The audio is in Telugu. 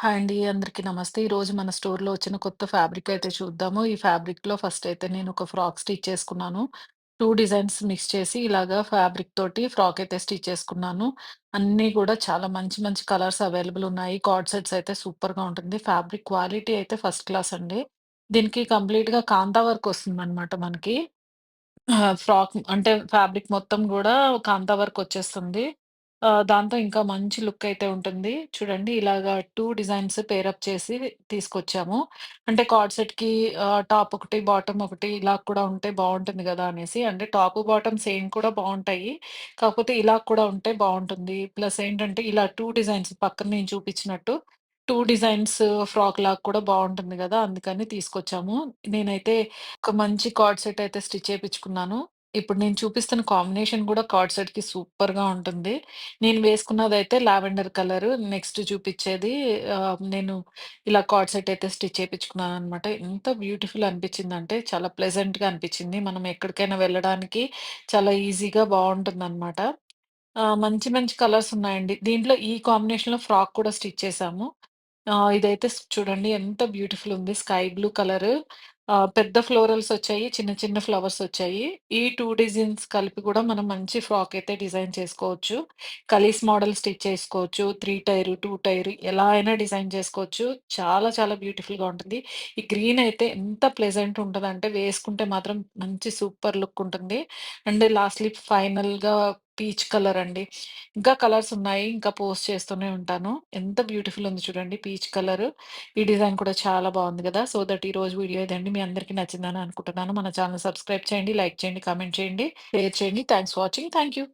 హాయ్ అండి. అందరికీ నమస్తే. ఈరోజు మన స్టోర్‌లో వచ్చిన కొత్త ఫ్యాబ్రిక్ అయితే చూద్దాము. ఈ ఫ్యాబ్రిక్‌లో ఫస్ట్ అయితే నేను ఒక ఫ్రాక్ స్టిచ్ చేసుకున్నాను. 2 డిజైన్స్ మిక్స్ చేసి ఇలాగా ఫ్యాబ్రిక్ తోటి ఫ్రాక్ అయితే స్టిచ్ చేసుకున్నాను. అన్నీ కూడా చాలా మంచి మంచి కలర్స్ అవైలబుల్ ఉన్నాయి. కార్డ్ సెట్స్ అయితే సూపర్‌గా ఉంటుంది. ఫ్యాబ్రిక్ క్వాలిటీ అయితే ఫస్ట్ క్లాస్ అండి. దీనికి కంప్లీట్‌గా కాంతా వర్క్ వస్తుందనమాట మనకి. ఫ్రాక్ అంటే ఫ్యాబ్రిక్ మొత్తం గూడా కాంతా వర్క్ వచ్చేస్తుంది. దాంతో ఇంకా మంచి లుక్ అయితే ఉంటుంది. చూడండి ఇలాగా 2 డిజైన్స్ పేరప్ చేసి తీసుకొచ్చాము. అంటే కార్డ్ సెట్‌కి టాప్ ఒకటి, బాటమ్ ఒకటి ఇలా కూడా ఉంటే బావుంటుంది గదా! అనేసి. అంటే టాపు, బాటమ్ సేమ్ కూడా బావుంటాయి. కాకపోతే ఇలా కూడా ఉంటే బావుంటుంది. ప్లస్ ఏంటంటే ఇలా 2 డిజైన్స్ పక్కన నేను చూపించినట్టు 2 డిజైన్స్ ఫ్రాక్ లాగా కూడా బావుంటుంది గదా! అందుకని తీసుకొచ్చాము. నేనైతే ఒక మంచి కార్డ్ సెట్ అయితే స్టిచ్ చేపిచ్చుకున్నాను. ఇప్పుడు నేను చూపిస్తున్న కాంబినేషన్ గూడా కార్డ్ సెట్‌కి సూపర్‌గా ఉంటుంది. నేను వేసుకున్నదైతే లావెండర్ కలరు. నెక్స్ట్ చూపిచ్చేది నేను ఇలా కార్డ్ సెట్ అయితే స్టిచ్ చేపిచ్చుకున్నాననమాట. ఎంత బ్యూటిఫుల్ అనిపిచ్చిందంటే చాలా ప్లెజెంట్‌గా అనిపిచ్చింది. మనం ఎక్కడికైనా వెళ్ళడానికి చాలా ఈజీగా బావుంటుందనమాట. మంచి మంచి కలర్స్ ఉన్నాయండి. దీంట్లో ఈ కాంబినేషన్‌లో ఫ్రాక్ కూడా స్టిచ్ చేశాము. ఇదైతే చూడండి ఎంత బ్యూటిఫుల్ ఉంది. Sky blue colour. పెద్ద ఫ్లోరల్స్ వచ్చాయి. చిన్న చిన్న ఫ్లవర్స్ వచ్చాయి. ఈ 2 డిజైన్స్ కలిపి కూడా మనం మంచి ఫ్రాక్ అయితే డిజైన్ చేసుకోవచ్చు. కలీస్ మోడల్ స్టిచ్ చేసుకోవచ్చు. 3 టైర్, 2 టైర్ ఎలా అయినా డిజైన్ చేసుకోవచ్చు. చాలా చాలా బ్యూటిఫుల్‌గా ఉంటుంది. ఈ గ్రీన్ అయితే ఎంత ప్లెజెంట్ ఉంటదంటే వేసుకుంటే మాత్రం మంచి సూపర్ లుక్ ఉంటుంది. అండ్ లాస్ట్‌లీ ఫైనల్‌గా పీచ్ కలర్ అండి. ఇంకా కలర్స్ ఉన్నాయి. ఇంకా పోస్ట్ చేస్తూనే ఉంటాను. ఎంత బ్యూటిఫుల్ ఉంది చూడండి పీచ్ కలరు. ఈ డిజైన్ కూడా చాలా బావుంది గదా! సో దట్ ఈరోజు వీడియో ఇదండి. మీ అందరికీ నచ్చిందని అనుకుంటున్నాను. మన ఛానెల్ సబ్స్క్రైబ్ చేయండి, లైక్ చేయండి, కామెంట్ చేయండి, షేర్ చేయండి. Thanks for watching. Thank you.